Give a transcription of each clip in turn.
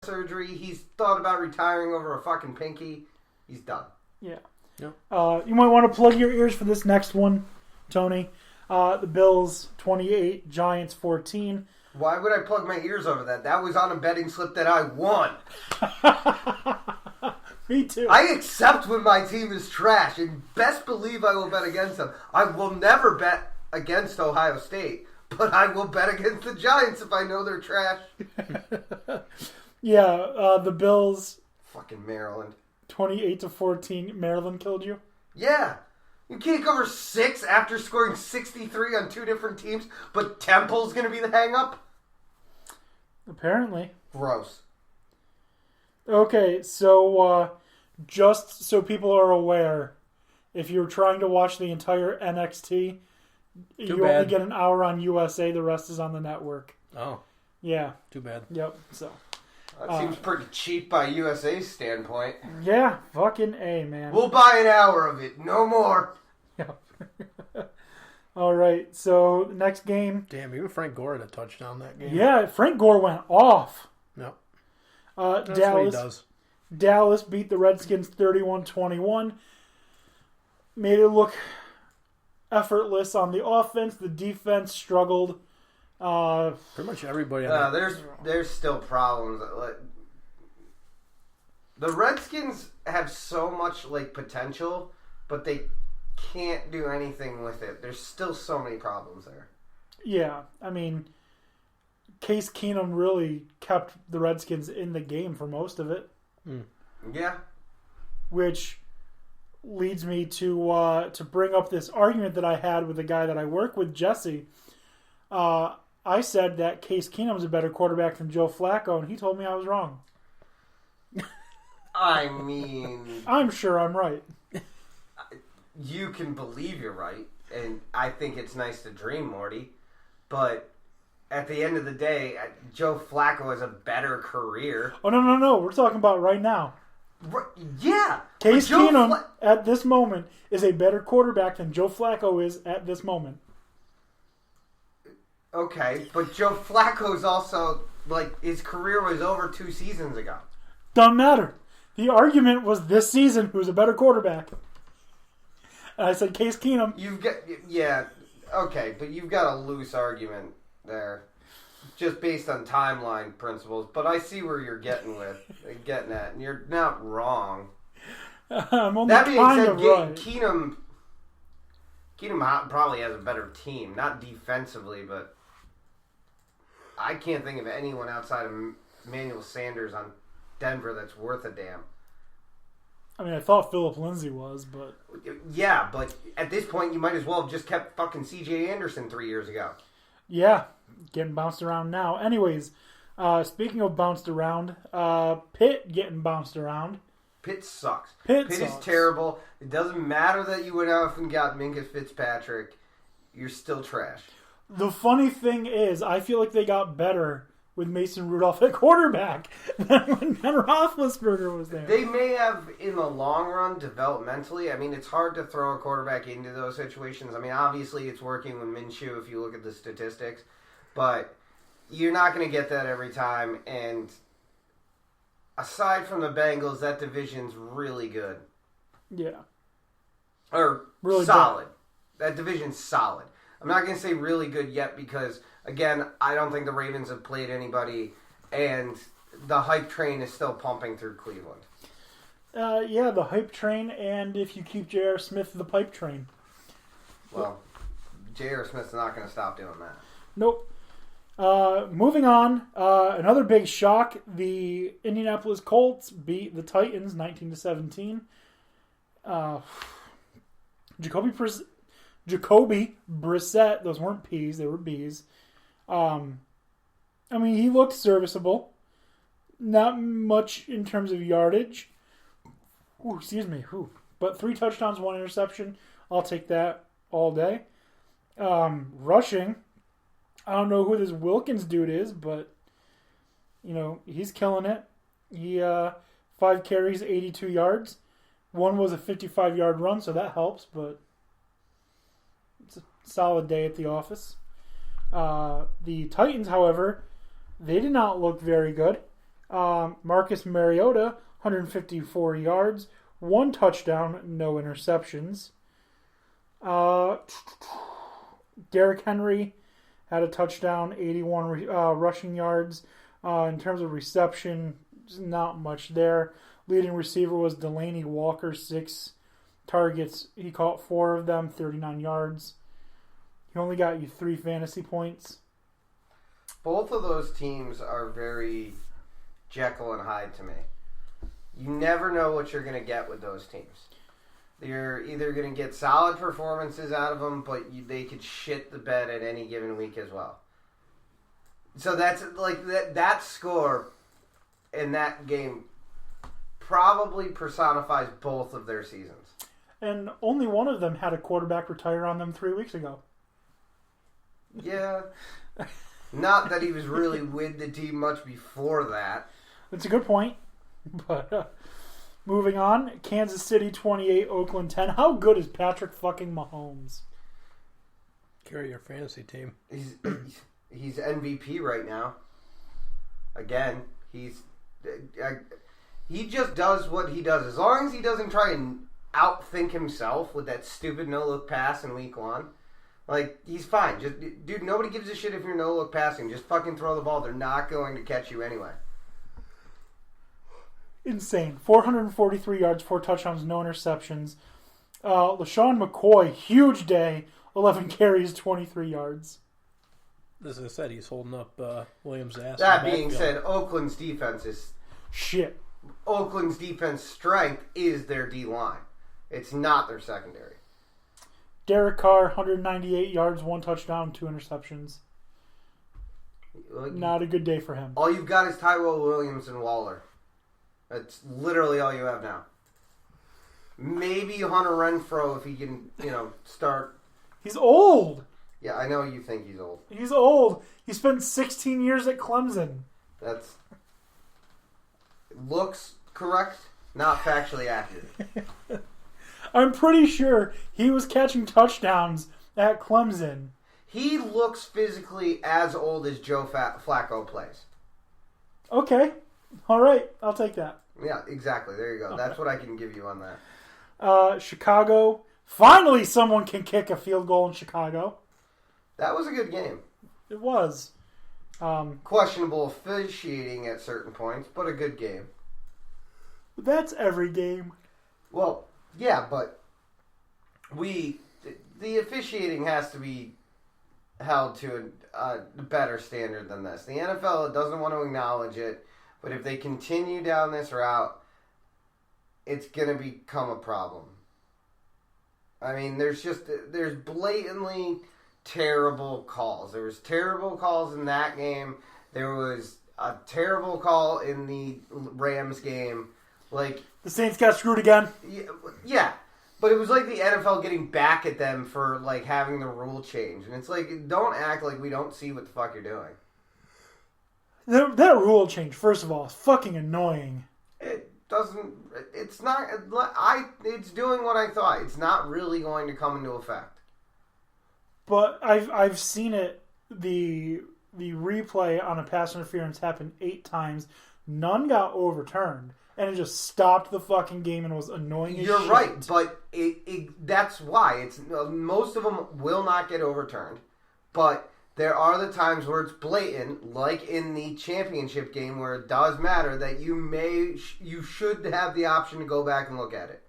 surgery. He's thought about retiring over a fucking pinky. He's done. Yeah. Yep. You might want to plug your ears for this next one, Tony. The Bills 28, Giants 14. Why would I plug my ears over that? That was on a betting slip that I won. Me too. I accept when my team is trash, and best believe I will bet against them. I will never bet against Ohio State, but I will bet against the Giants if I know they're trash. Yeah, the Bills Fucking Maryland. 28-14. Maryland killed you? Yeah. You can't cover 6 after scoring 63 on 2 different teams, but Temple's going to be the hang-up? Apparently. Gross. Okay, so just so people are aware, if you're trying to watch the entire NXT, you only get an hour on USA, the rest is on the network. Oh. Yeah. Too bad. Yep, so. That seems pretty cheap by USA's standpoint. Yeah, fucking A, man. We'll buy an hour of it, no more. Yeah. All right, so the next game. Damn, even Frank Gore had a touchdown that game. Yeah, Frank Gore went off. Yep. That's what he does. Dallas beat the Redskins 31-21. Made it look effortless on the offense. The defense struggled. Pretty much everybody. There's still problems. The Redskins have so much potential, but they can't do anything with it. There's still so many problems there. Yeah, I mean, Case Keenum really kept the Redskins in the game for most of it. Mm. Yeah. Which leads me to bring up this argument that I had with the guy that I work with, Jesse. I said that Case Keenum's a better quarterback than Joe Flacco, and he told me I was wrong. I mean... I'm sure I'm right. You can believe you're right, and I think it's nice to dream, Morty, but at the end of the day, Joe Flacco has a better career. Oh, no. We're talking about right now. Yeah. Case Keenum, at this moment, is a better quarterback than Joe Flacco is at this moment. Okay, but Joe Flacco's also, his career was over 2 seasons ago. Doesn't matter. The argument was this season who's a better quarterback. And I said Case Keenum. Okay, but you've got a loose argument there. Just based on timeline principles, but I see where you're getting at, and you're not wrong. I'm only that being kind said, of right. Keenum probably has a better team, not defensively, but I can't think of anyone outside of Emmanuel Sanders on Denver that's worth a damn. I mean, I thought Philip Lindsay was, but... Yeah, but at this point, you might as well have just kept fucking C.J. Anderson 3 years ago. Yeah, getting bounced around now. Anyways, speaking of bounced around, Pitt getting bounced around. Pitt sucks. Pitt is terrible. It doesn't matter that you went out and got Minka Fitzpatrick. You're still trash. The funny thing is, I feel like they got better with Mason Rudolph at quarterback than when Ben Roethlisberger was there. They may have, in the long run, developmentally. I mean, it's hard to throw a quarterback into those situations. I mean, obviously, it's working with Minshew if you look at the statistics. But you're not going to get that every time. And aside from the Bengals, that division's really good. Yeah. Or really solid. Good. That division's solid. I'm not going to say really good yet because, again, I don't think the Ravens have played anybody, and the hype train is still pumping through Cleveland. Yeah, the hype train, and if you keep J.R. Smith, the pipe train. Well, J.R. Smith's not going to stop doing that. Nope. Moving on, another big shock. The Indianapolis Colts beat the Titans 19-17. Jacoby Brissett, those weren't P's, they were B's. I mean, he looked serviceable. Not much in terms of yardage. Ooh, excuse me. Ooh. But 3 touchdowns, 1 interception. I'll take that all day. Rushing, I don't know who this Wilkins dude is, but, he's killing it. He 5 carries, 82 yards. 1 was a 55-yard run, so that helps, but it's a solid day at the office. The Titans, however, they did not look very good. Marcus Mariota, 154 yards, 1 touchdown, no interceptions. Derrick Henry had a touchdown, 81 rushing yards. In terms of reception, not much there. Leading receiver was Delaney Walker, 6 targets. He caught 4 of them, 39 yards. He only got you 3 fantasy points. Both of those teams are very Jekyll and Hyde to me. You never know what you're going to get with those teams. You're either going to get solid performances out of them, but they could shit the bed at any given week as well. So that's like that score in that game probably personifies both of their seasons. And only one of them had a quarterback retire on them 3 weeks ago. Yeah. Not that he was really with the team much before that. That's a good point. But moving on, Kansas City 28, Oakland 10. How good is Patrick fucking Mahomes? Carry your fantasy team. He's MVP right now. Again, he just does what he does. As long as he doesn't try and outthink himself with that stupid no-look pass in week 1. Like, he's fine. Just, dude, nobody gives a shit if you're no-look passing. Just fucking throw the ball. They're not going to catch you anyway. Insane. 443 yards, 4 touchdowns, no interceptions. LaShawn McCoy, huge day. 11 carries, 23 yards. As I said, he's holding up Williams' ass. That being said, Oakland's defense is... shit. Oakland's defense strength is their D-line. It's not their secondary. Derek Carr, 198 yards, 1 touchdown, 2 interceptions. Not a good day for him. All you've got is Tyrell Williams and Waller. That's literally all you have now. Maybe Hunter Renfrow if he can, start. He's old. Yeah, I know you think he's old. He's old. He spent 16 years at Clemson. That's... looks correct, not factually accurate. I'm pretty sure he was catching touchdowns at Clemson. He looks physically as old as Joe Flacco plays. Okay. All right. I'll take that. Yeah, exactly. There you go. Okay. That's what I can give you on that. Chicago. Finally someone can kick a field goal in Chicago. That was a good game. It was. Questionable officiating at certain points, but a good game. That's every game. Well, yeah, but the officiating has to be held to a better standard than this. The NFL doesn't want to acknowledge it, but if they continue down this route, it's going to become a problem. I mean, there's blatantly terrible calls. There was terrible calls in that game. There was a terrible call in the Rams game. Like, the Saints got screwed again. Yeah, but it was like the NFL getting back at them for like having the rule change, and it's like, don't act like we don't see what the fuck you're doing. That rule change, first of all, is fucking annoying. It doesn't. It's not. It's doing what I thought. It's not really going to come into effect. But I've seen it. The replay on a pass interference happened 8 times. None got overturned. And it just stopped the fucking game and was annoying as shit. You're right, but that's why. Most of them will not get overturned. But there are the times where it's blatant, like in the championship game where it does matter that you should have the option to go back and look at it.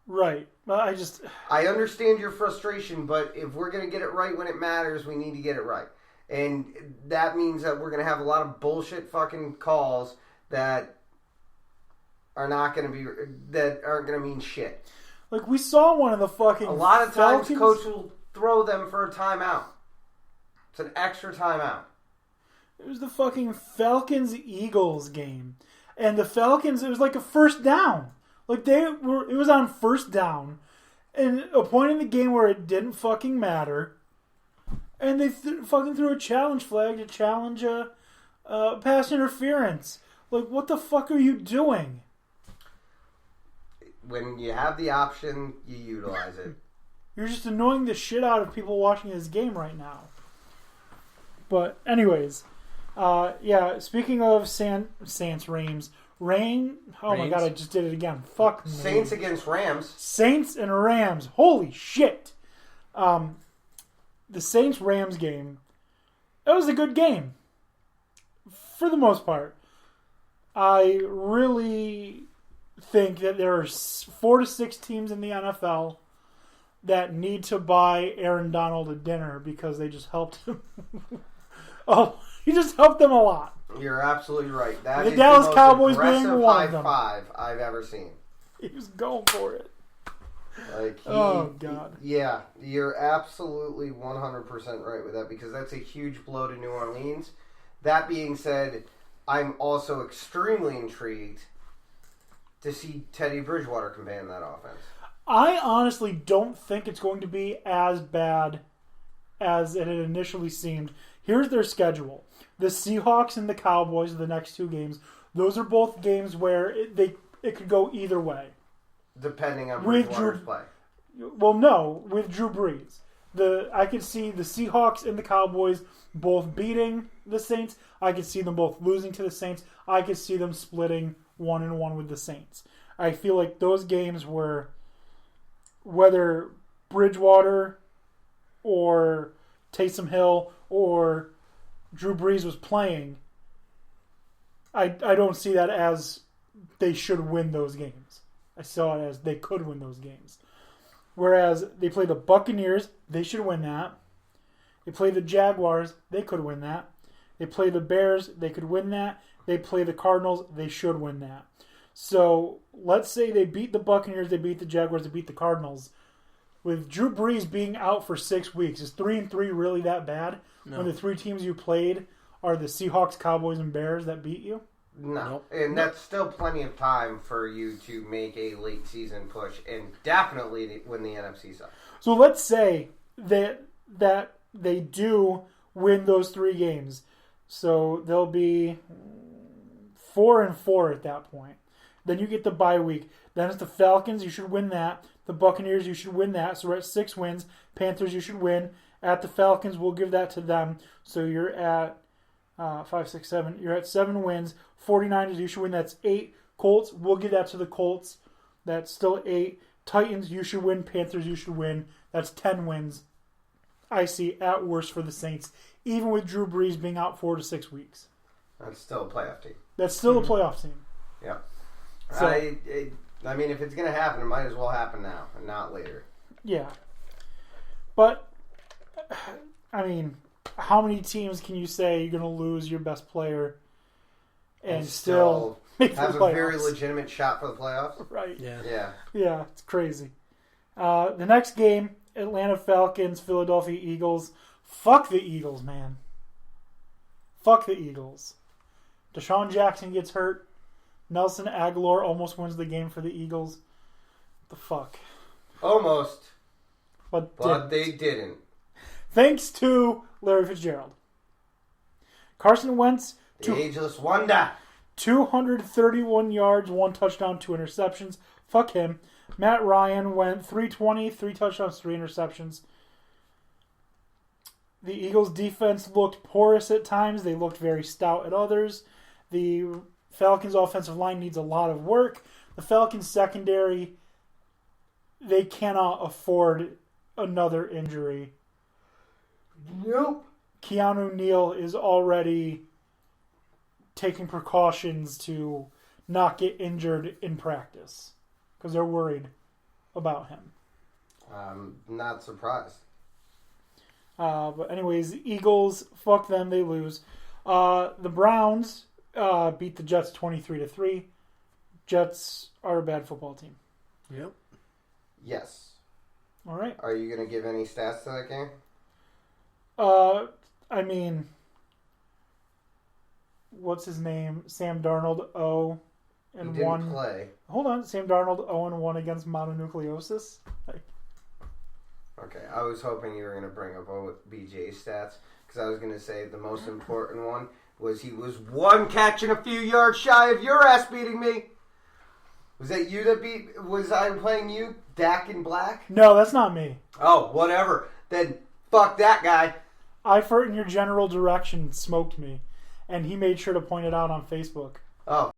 Right. Well, I understand your frustration, but if we're going to get it right when it matters, we need to get it right. And that means that we're going to have a lot of bullshit fucking calls that aren't going to mean shit. Like, we saw one of the fucking a lot of times Falcons. Coach will throw them for a timeout. It's an extra timeout. It was the fucking Falcons-Eagles game. And the Falcons, it was like a first down. Like, it was on first down. And a point in the game where it didn't fucking matter. And they fucking threw a challenge flag to challenge a pass interference. Like, what the fuck are you doing? When you have the option, you utilize it. You're just annoying the shit out of people watching this game right now. But anyways, Yeah, speaking of Saints, Rain. Oh my god, I just did it again. Fuck me. Saints against Rams. Saints and Rams. Holy shit. The Saints-Rams game, it was a good game. For the most part. I really think that there are 4 to 6 teams in the NFL that need to buy Aaron Donald a dinner because they just helped him. He just helped them a lot. You're absolutely right. That The is Dallas the most Cowboys being aggressive one high of them. five I've ever seen. He was going for it. God. Yeah, you're absolutely 100% right with that because that's a huge blow to New Orleans. That being said, I'm also extremely intrigued to see Teddy Bridgewater command that offense. I honestly don't think it's going to be as bad as it had initially seemed. Here's their schedule. The Seahawks and the Cowboys are the next 2 games. Those are both games where it could go either way. Depending on With Bridgewater's play. Well, no, with Drew Brees. I could see the Seahawks and the Cowboys both beating the Saints. I could see them both losing to the Saints. I could see them splitting 1-1 with the Saints. I feel like those games were, whether Bridgewater or Taysom Hill or Drew Brees was playing, I don't see that as they should win those games. I saw it as they could win those games. Whereas they play the Buccaneers, they should win that. They play the Jaguars, they could win that. They play the Bears, they could win that. They play the Cardinals, they should win that. So let's say they beat the Buccaneers, they beat the Jaguars, they beat the Cardinals. With Drew Brees being out for 6 weeks, is 3-3 really that bad? No. When the 3 teams you played are the Seahawks, Cowboys, and Bears that beat you? No. Nope. And that's still plenty of time for you to make a late season push and definitely win the NFC South. So let's say that they do win those 3 games. So they'll be 4-4 at that point. Then you get the bye week. Then it's the Falcons, you should win that. The Buccaneers, you should win that. So we're at 6 wins. Panthers, you should win. At the Falcons, we'll give that to them. So you're at 5, 6, 7. You're at 7 wins. 49ers, you should win. That's 8. Colts, we'll give that to the Colts. That's still 8. Titans, you should win. Panthers, you should win. That's 10 wins. I see at worst for the Saints, even with Drew Brees being out 4 to 6 weeks. That's still a playoff team. That's still a playoff team. Yeah. So, I mean, if it's going to happen, it might as well happen now and not later. Yeah. But, I mean, how many teams can you say you're going to lose your best player and still make the have playoffs? A very legitimate shot for the playoffs? Right. Yeah. Yeah, it's crazy. The next game, Atlanta Falcons, Philadelphia Eagles. Fuck the Eagles, man. Fuck the Eagles. Deshaun Jackson gets hurt. Nelson Aguilar almost wins the game for the Eagles. What the fuck? Almost. But they didn't. Thanks to Larry Fitzgerald. Carson Wentz, The ageless wonder. 231 yards, 1 touchdown, 2 interceptions. Fuck him. Matt Ryan went 320, 3 touchdowns, 3 interceptions. The Eagles' defense looked porous at times. They looked very stout at others. The Falcons' offensive line needs a lot of work. The Falcons' secondary, they cannot afford another injury. Nope. Keanu Neal is already taking precautions to not get injured in practice because they're worried about him. I'm not surprised. But anyways, the Eagles, fuck them, they lose. The Browns beat the Jets 23-3. Jets are a bad football team. Yep. Yes. All right. Are you going to give any stats to that game? I mean, what's his name? Sam Darnold 0 and He didn't 1. play. Hold on, Sam Darnold 0 and 1 against mononucleosis. Okay, I was hoping you were going to bring up BJ's stats because I was going to say the most important one was he was 1 catch and a few yards shy of your ass beating me. Was that you that beat? Was I playing you, Dak in black? No, that's not me. Oh, whatever. Then fuck that guy. Eifert in your general direction smoked me. and he made sure to point it out on Facebook. Oh,